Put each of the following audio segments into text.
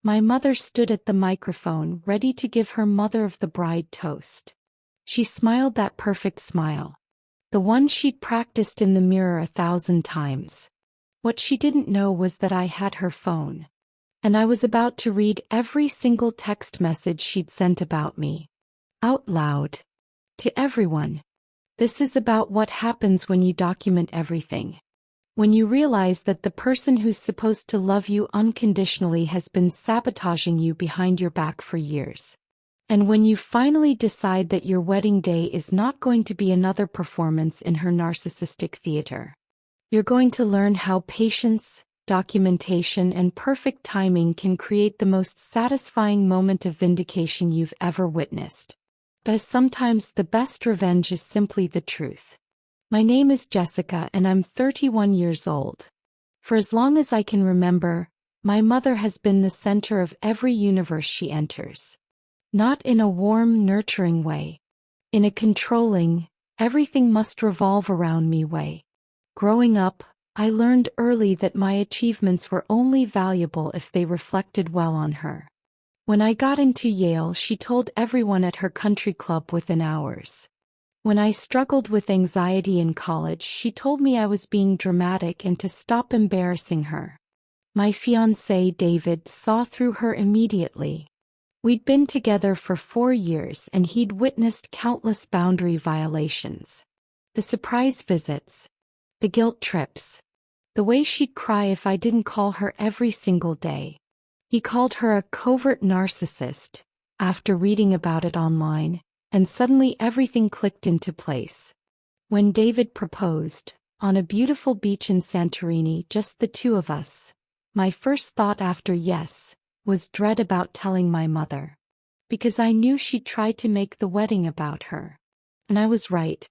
My mother stood at the microphone, ready to give her mother of the bride toast. She smiled that perfect smile. The one she'd practiced in the mirror 1,000 times. What she didn't know was that I had her phone. And I was about to read every single text message she'd sent about me. Out loud. To everyone. This is about what happens when you document everything. When you realize that the person who's supposed to love you unconditionally has been sabotaging you behind your back for years. And when you finally decide that your wedding day is not going to be another performance in her narcissistic theater. You're going to learn how patience, documentation, and perfect timing can create the most satisfying moment of vindication you've ever witnessed. But sometimes the best revenge is simply the truth. My name is Jessica and I'm 31 years old. For as long as I can remember, my mother has been the center of every universe she enters. Not in a warm, nurturing way. In a controlling, everything must revolve around me way. Growing up, I learned early that my achievements were only valuable if they reflected well on her. When I got into Yale, she told everyone at her country club within hours. When I struggled with anxiety in college, she told me I was being dramatic and to stop embarrassing her. My fiancé, David, saw through her immediately. We'd been together for 4 years and he'd witnessed countless boundary violations. The surprise visits. The guilt trips. The way she'd cry if I didn't call her every single day. He called her a covert narcissist, after reading about it online. And suddenly everything clicked into place. When David proposed, on a beautiful beach in Santorini, just the two of us, my first thought after yes, was dread about telling my mother. Because I knew she'd try to make the wedding about her. And I was right.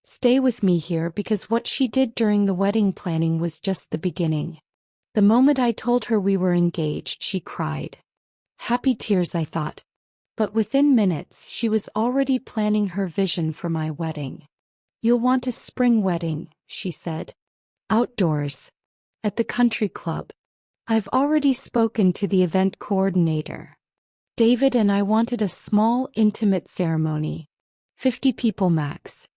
Stay with me here because what she did during the wedding planning was just the beginning. The moment I told her we were engaged, she cried. Happy tears, I thought. But within minutes, she was already planning her vision for my wedding. You'll want a spring wedding, she said. Outdoors. At the country club. I've already spoken to the event coordinator. David and I wanted a small, intimate ceremony. 50 people max.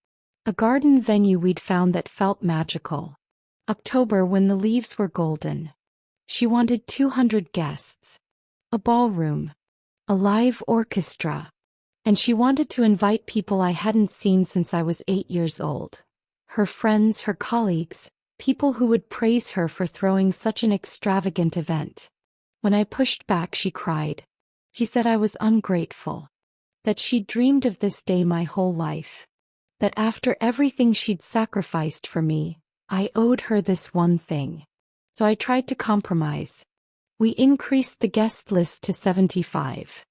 A garden venue we'd found that felt magical. October when the leaves were golden. She wanted 200 guests. A ballroom. A live orchestra. And she wanted to invite people I hadn't seen since I was 8 years old. Her friends, her colleagues, people who would praise her for throwing such an extravagant event. When I pushed back, she cried. She said I was ungrateful. That she'd dreamed of this day my whole life. That after everything she'd sacrificed for me, I owed her this one thing. So I tried to compromise. We increased the guest list to 75.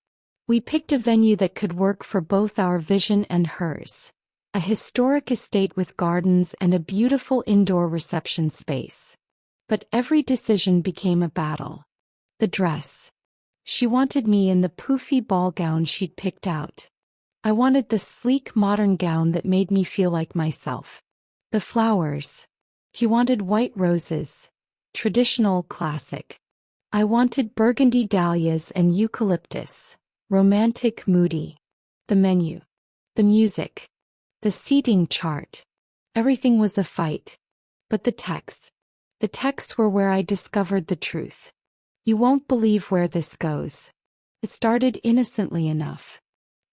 We picked a venue that could work for both our vision and hers. A historic estate with gardens and a beautiful indoor reception space. But every decision became a battle. The dress. She wanted me in the poofy ball gown she'd picked out. I wanted the sleek modern gown that made me feel like myself. The flowers. He wanted white roses. Traditional, classic. I wanted burgundy dahlias and eucalyptus, romantic, moody. The menu. The music. The seating chart. Everything was a fight. But the texts. The texts were where I discovered the truth. You won't believe where this goes. It started innocently enough.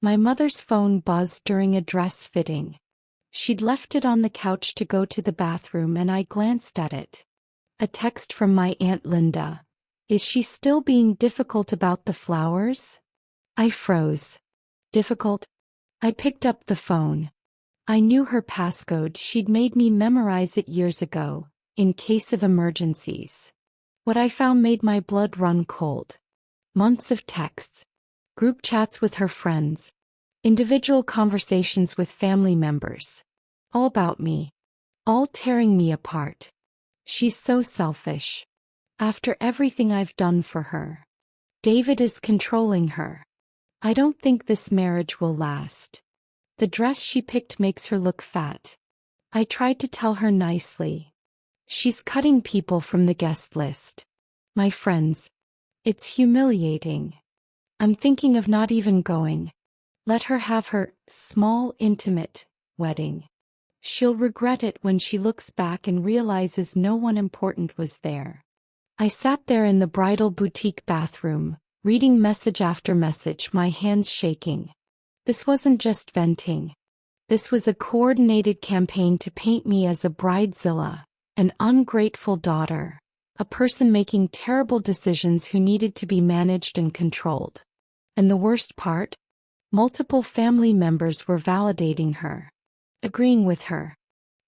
My mother's phone buzzed during a dress fitting. She'd left it on the couch to go to the bathroom and I glanced at it. A text from my Aunt Linda. Is she still being difficult about the flowers? I froze. Difficult? I picked up the phone. I knew her passcode. She'd made me memorize it years ago, in case of emergencies. What I found made my blood run cold. Months of texts. Group chats with her friends. Individual conversations with family members. All about me. All tearing me apart. She's so selfish. After everything I've done for her. David is controlling her. I don't think this marriage will last. The dress she picked makes her look fat. I tried to tell her nicely. She's cutting people from the guest list. My friends. It's humiliating. I'm thinking of not even going. Let her have her small, intimate wedding. She'll regret it when she looks back and realizes no one important was there. I sat there in the bridal boutique bathroom, reading message after message, my hands shaking. This wasn't just venting. This was a coordinated campaign to paint me as a bridezilla, an ungrateful daughter, a person making terrible decisions who needed to be managed and controlled. And the worst part? Multiple family members were validating her, agreeing with her,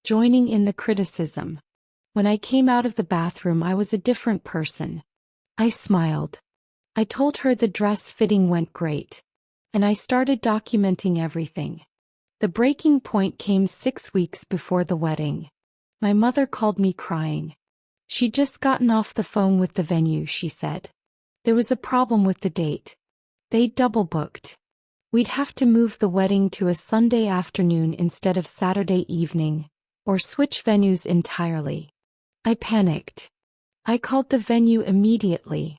joining in the criticism. When I came out of the bathroom, I was a different person. I smiled. I told her the dress fitting went great. And I started documenting everything. The breaking point came 6 weeks before the wedding. My mother called me crying. She'd just gotten off the phone with the venue, she said. There was a problem with the date. They'd double booked. We'd have to move the wedding to a Sunday afternoon instead of Saturday evening, or switch venues entirely. I panicked. I called the venue immediately.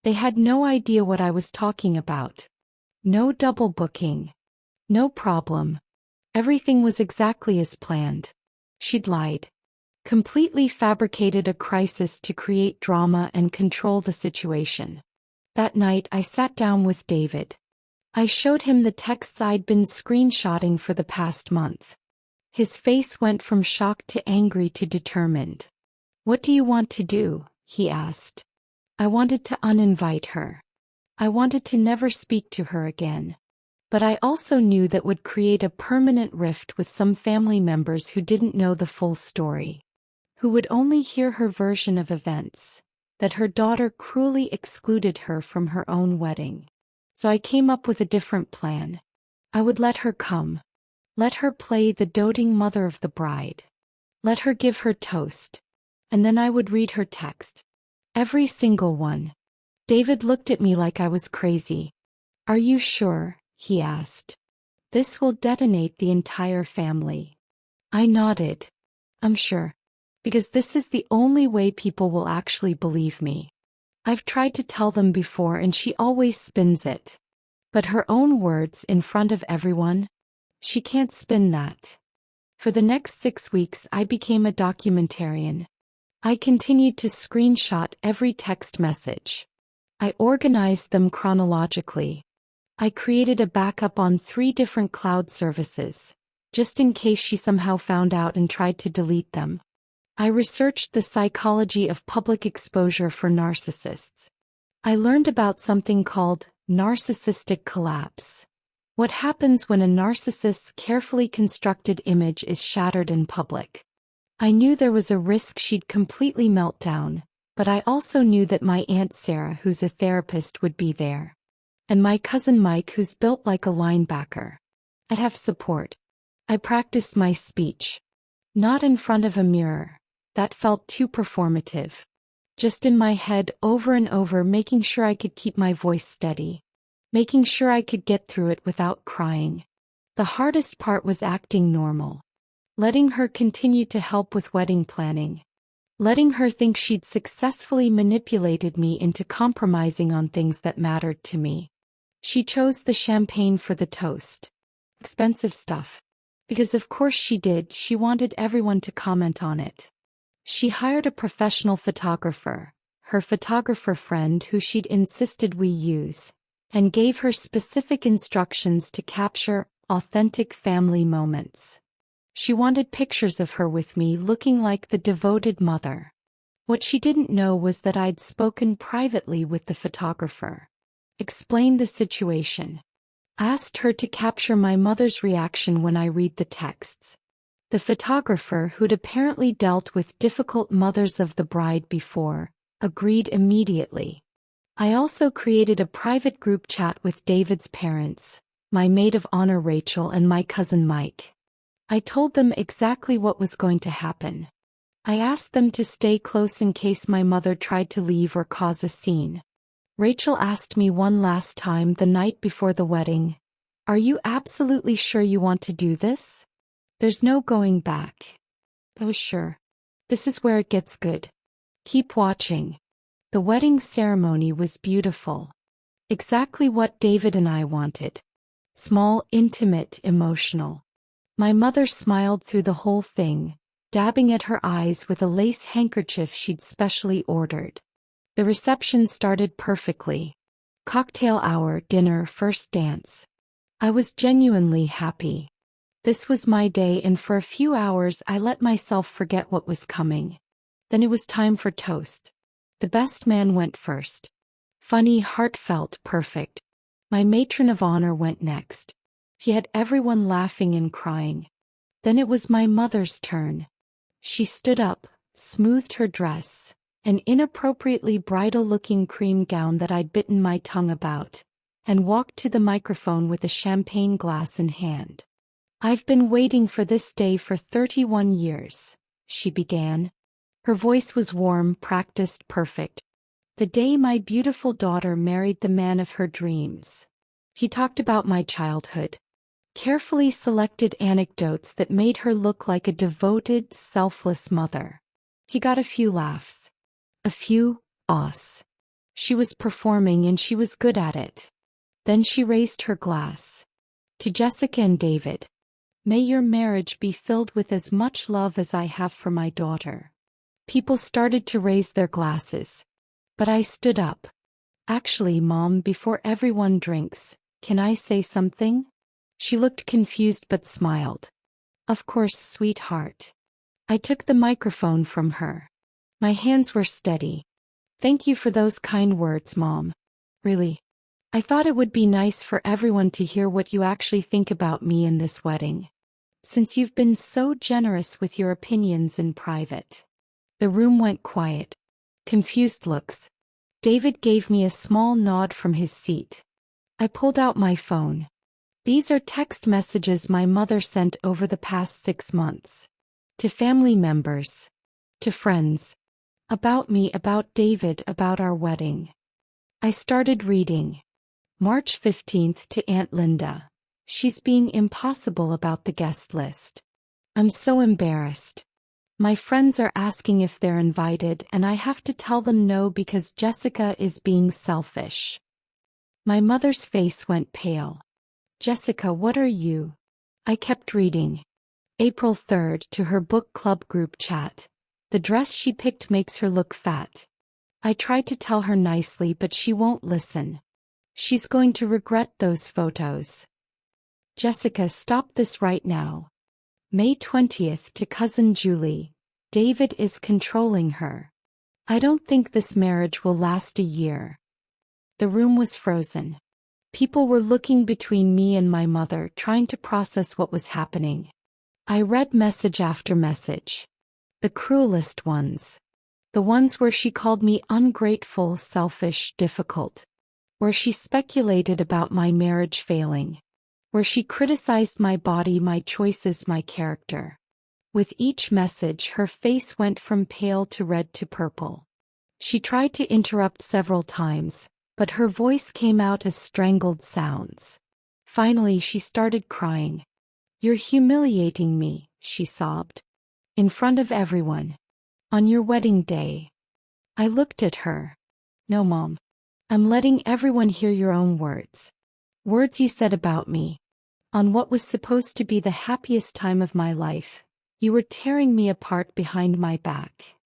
They had no idea what I was talking about. No double booking. No problem. Everything was exactly as planned. She'd lied. Completely fabricated a crisis to create drama and control the situation. That night I sat down with David. I showed him the texts I'd been screenshotting for the past month. His face went from shocked to angry to determined. "What do you want to do?" he asked. I wanted to uninvite her. I wanted to never speak to her again. But I also knew that would create a permanent rift with some family members who didn't know the full story, who would only hear her version of events, that her daughter cruelly excluded her from her own wedding. So I came up with a different plan. I would let her come. Let her play the doting mother of the bride. Let her give her toast. And then I would read her text. Every single one. David looked at me like I was crazy. "Are you sure?" he asked. "This will detonate the entire family." I nodded. "I'm sure. Because this is the only way people will actually believe me. I've tried to tell them before and she always spins it. But her own words in front of everyone? She can't spin that." For the next 6 weeks I became a documentarian. I continued to screenshot every text message. I organized them chronologically. I created a backup on 3 different cloud services, just in case she somehow found out and tried to delete them. I researched the psychology of public exposure for narcissists. I learned about something called narcissistic collapse. What happens when a narcissist's carefully constructed image is shattered in public. I knew there was a risk she'd completely melt down, but I also knew that my Aunt Sarah, who's a therapist, would be there. And my cousin Mike, who's built like a linebacker. I'd have support. I practiced my speech. Not in front of a mirror. That felt too performative. Just in my head over and over, making sure I could keep my voice steady. Making sure I could get through it without crying. The hardest part was acting normal. Letting her continue to help with wedding planning. Letting her think she'd successfully manipulated me into compromising on things that mattered to me. She chose the champagne for the toast. Expensive stuff. Because of course she did, she wanted everyone to comment on it. She hired a professional photographer, her photographer friend who she'd insisted we use, and gave her specific instructions to capture authentic family moments. She wanted pictures of her with me looking like the devoted mother. What she didn't know was that I'd spoken privately with the photographer. Explained the situation. Asked her to capture my mother's reaction when I read the texts. The photographer, who'd apparently dealt with difficult mothers of the bride before, agreed immediately. I also created a private group chat with David's parents, my maid of honor Rachel, and my cousin Mike. I told them exactly what was going to happen. I asked them to stay close in case my mother tried to leave or cause a scene. Rachel asked me one last time the night before the wedding, "Are you absolutely sure you want to do this? There's no going back." I was sure. This is where it gets good. Keep watching. The wedding ceremony was beautiful. Exactly what David and I wanted. Small, intimate, emotional. My mother smiled through the whole thing, dabbing at her eyes with a lace handkerchief she'd specially ordered. The reception started perfectly. Cocktail hour, dinner, first dance. I was genuinely happy. This was my day, and for a few hours I let myself forget what was coming. Then it was time for toast. The best man went first. Funny, heartfelt, perfect. My matron of honor went next. He had everyone laughing and crying. Then it was my mother's turn. She stood up, smoothed her dress, an inappropriately bridal-looking cream gown that I'd bitten my tongue about, and walked to the microphone with a champagne glass in hand. "I've been waiting for this day for 31 years, she began. Her voice was warm, practiced, perfect. The day my beautiful daughter married the man of her dreams. He talked about my childhood. Carefully selected anecdotes that made her look like a devoted, selfless mother. He got a few laughs. A few ahs. She was performing and she was good at it. Then she raised her glass. To Jessica and David. May your marriage be filled with as much love as I have for my daughter." People started to raise their glasses. But I stood up. "Actually, Mom, before everyone drinks, can I say something?" She looked confused but smiled. "Of course, sweetheart." I took the microphone from her. My hands were steady. "Thank you for those kind words, Mom. Really. I thought it would be nice for everyone to hear what you actually think about me in this wedding. Since you've been so generous with your opinions in private." The room went quiet. Confused looks. David gave me a small nod from his seat. I pulled out my phone. These are text messages my mother sent over the past 6 months. To family members. To friends. About me, about David, about our wedding. I started reading. March 15th to Aunt Linda. She's being impossible about the guest list. I'm so embarrassed. My friends are asking if they're invited and I have to tell them no because Jessica is being selfish. My mother's face went pale. "Jessica, what are you?" I kept reading. April 3rd to her book club group chat. "The dress she picked makes her look fat." I tried to tell her nicely but she won't listen. "She's going to regret those photos." "Jessica, stop this right now." May 20th to Cousin Julie. "David is controlling her. I don't think this marriage will last a year." The room was frozen. People were looking between me and my mother, trying to process what was happening. I read message after message. The cruelest ones. The ones where she called me ungrateful, selfish, difficult. Where she speculated about my marriage failing. Where she criticized my body, my choices, my character. With each message, her face went from pale to red to purple. She tried to interrupt several times, but her voice came out as strangled sounds. Finally, she started crying. "You're humiliating me," she sobbed. "In front of everyone. On your wedding day." I looked at her. "No, Mom. I'm letting everyone hear your own words. Words you said about me. On what was supposed to be the happiest time of my life, you were tearing me apart behind my back."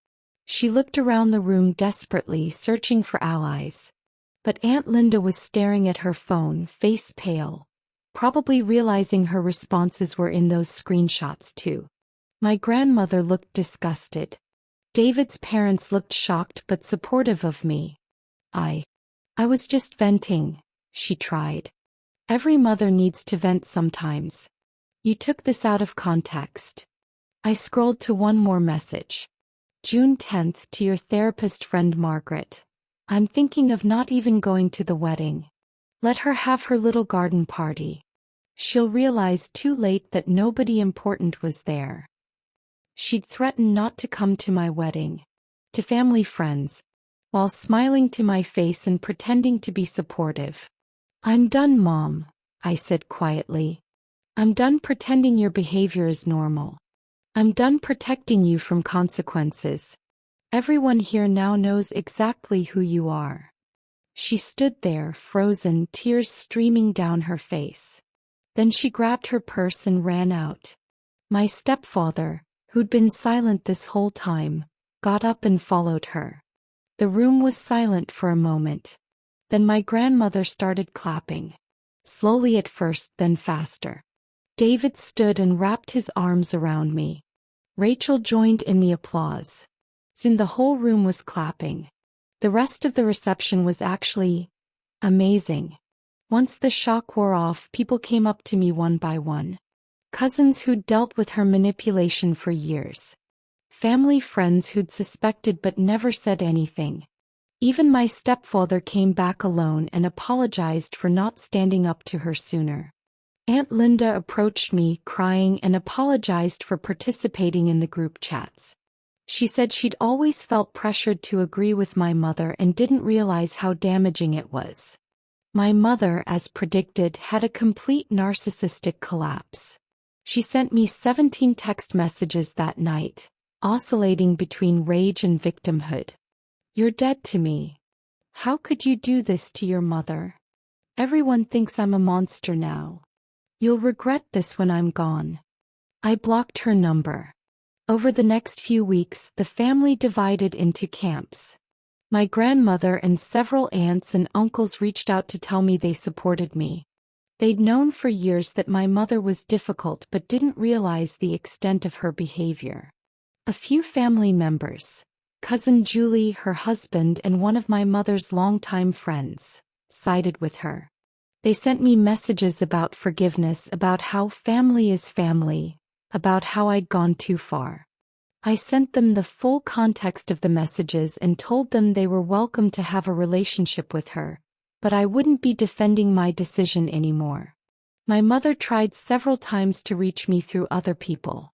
She looked around the room desperately, searching for allies. But Aunt Linda was staring at her phone, face pale, probably realizing her responses were in those screenshots too. My grandmother looked disgusted. David's parents looked shocked but supportive of me. I was just venting, she tried. Every mother needs to vent sometimes. You took this out of context. I scrolled to one more message. June 10th to your therapist friend Margaret. I'm thinking of not even going to the wedding. Let her have her little garden party. She'll realize too late that nobody important was there. She'd threatened not to come to my wedding. To family friends. While smiling to my face and pretending to be supportive. I'm done, Mom, I said quietly. I'm done pretending your behavior is normal. I'm done protecting you from consequences. Everyone here now knows exactly who you are." She stood there, frozen, tears streaming down her face. Then she grabbed her purse and ran out. My stepfather, who'd been silent this whole time, got up and followed her. The room was silent for a moment. Then my grandmother started clapping. Slowly at first, then faster. David stood and wrapped his arms around me. Rachel joined in the applause. Soon the whole room was clapping. The rest of the reception was actually amazing. Once the shock wore off, people came up to me one by one. Cousins who'd dealt with her manipulation for years. Family friends who'd suspected but never said anything. Even my stepfather came back alone and apologized for not standing up to her sooner. Aunt Linda approached me, crying, and apologized for participating in the group chats. She said she'd always felt pressured to agree with my mother and didn't realize how damaging it was. My mother, as predicted, had a complete narcissistic collapse. She sent me 17 text messages that night, oscillating between rage and victimhood. "You're dead to me. How could you do this to your mother? Everyone thinks I'm a monster now. You'll regret this when I'm gone." I blocked her number. Over the next few weeks, the family divided into camps. My grandmother and several aunts and uncles reached out to tell me they supported me. They'd known for years that my mother was difficult but didn't realize the extent of her behavior. A few family members, Cousin Julie, her husband, and one of my mother's longtime friends, sided with her. They sent me messages about forgiveness, about how family is family, about how I'd gone too far. I sent them the full context of the messages and told them they were welcome to have a relationship with her, but I wouldn't be defending my decision anymore. My mother tried several times to reach me through other people.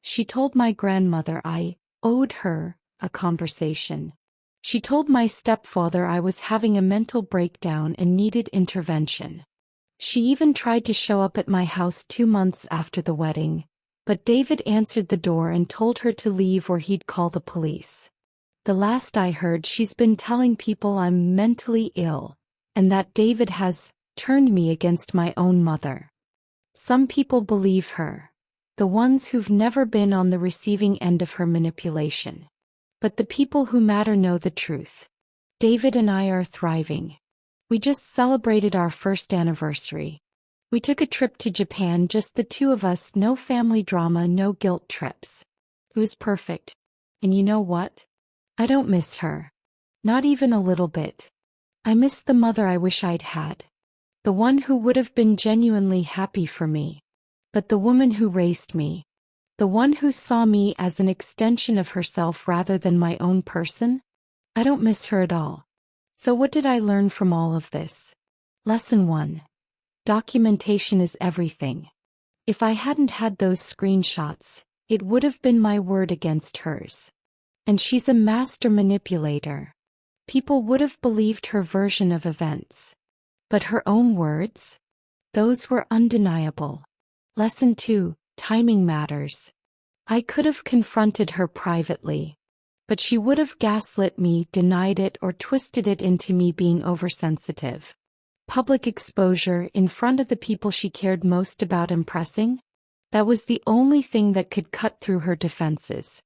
She told my grandmother I owed her a conversation. She told my stepfather I was having a mental breakdown and needed intervention. She even tried to show up at my house 2 months after the wedding, but David answered the door and told her to leave or he'd call the police. The last I heard, she's been telling people I'm mentally ill, and that David has turned me against my own mother. Some people believe her, the ones who've never been on the receiving end of her manipulation. But the people who matter know the truth. David and I are thriving. We just celebrated our first anniversary. We took a trip to Japan, just the two of us, no family drama, no guilt trips. It was perfect. And you know what? I don't miss her. Not even a little bit. I miss the mother I wish I'd had. The one who would have been genuinely happy for me. But the woman who raised me. The one who saw me as an extension of herself rather than my own person? I don't miss her at all. So what did I learn from all of this? Lesson 1. Documentation is everything. If I hadn't had those screenshots, it would have been my word against hers. And she's a master manipulator. People would have believed her version of events. But her own words? Those were undeniable. Lesson 2. Timing matters. I could have confronted her privately, but she would have gaslit me, denied it, or twisted it into me being oversensitive. Public exposure in front of the people she cared most about impressing? That was the only thing that could cut through her defenses.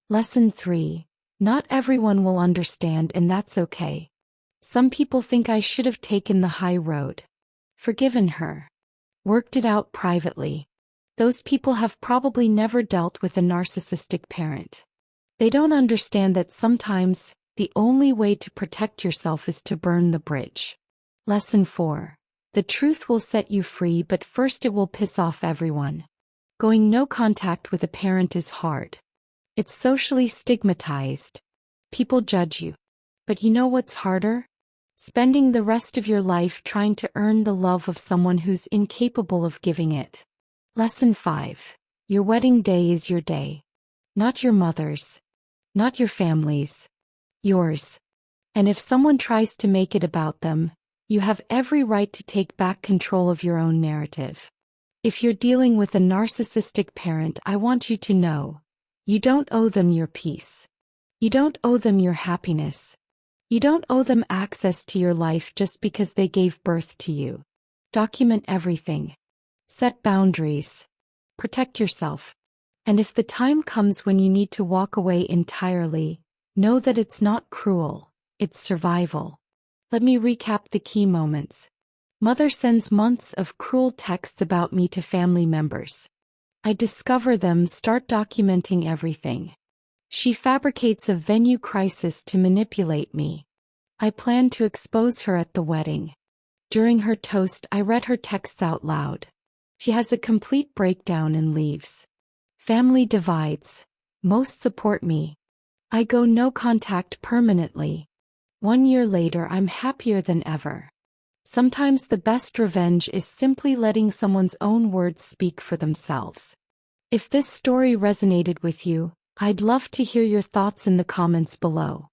Lesson 3. Not everyone will understand, and that's okay. Some people think I should have taken the high road. Forgiven her. Worked it out privately. Those people have probably never dealt with a narcissistic parent. They don't understand that sometimes the only way to protect yourself is to burn the bridge. Lesson 4. The truth will set you free, but first it will piss off everyone. Going no contact with a parent is hard. It's socially stigmatized. People judge you. But you know what's harder? Spending the rest of your life trying to earn the love of someone who's incapable of giving it. Lesson 5. Your wedding day is your day. Not your mother's. Not your family's. Yours. And if someone tries to make it about them, you have every right to take back control of your own narrative. If you're dealing with a narcissistic parent, I want you to know, you don't owe them your peace. You don't owe them your happiness. You don't owe them access to your life just because they gave birth to you. Document everything. Set boundaries. Protect yourself. And if the time comes when you need to walk away entirely, know that it's not cruel, it's survival. Let me recap the key moments. Mother sends months of cruel texts about me to family members. I discover them, start documenting everything. She fabricates a venue crisis to manipulate me. I plan to expose her at the wedding. During her toast, I read her texts out loud. She has a complete breakdown and leaves. Family divides. Most support me. I go no contact permanently. 1 year later, I'm happier than ever. Sometimes the best revenge is simply letting someone's own words speak for themselves. If this story resonated with you, I'd love to hear your thoughts in the comments below.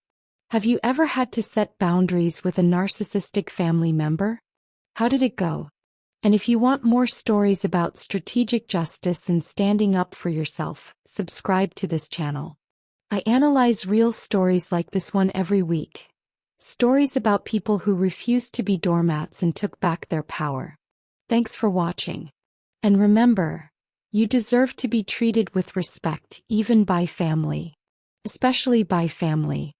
Have you ever had to set boundaries with a narcissistic family member? How did it go? And if you want more stories about strategic justice and standing up for yourself, subscribe to this channel. I analyze real stories like this one every week. Stories about people who refused to be doormats and took back their power. Thanks for watching. And remember, you deserve to be treated with respect, even by family. Especially by family.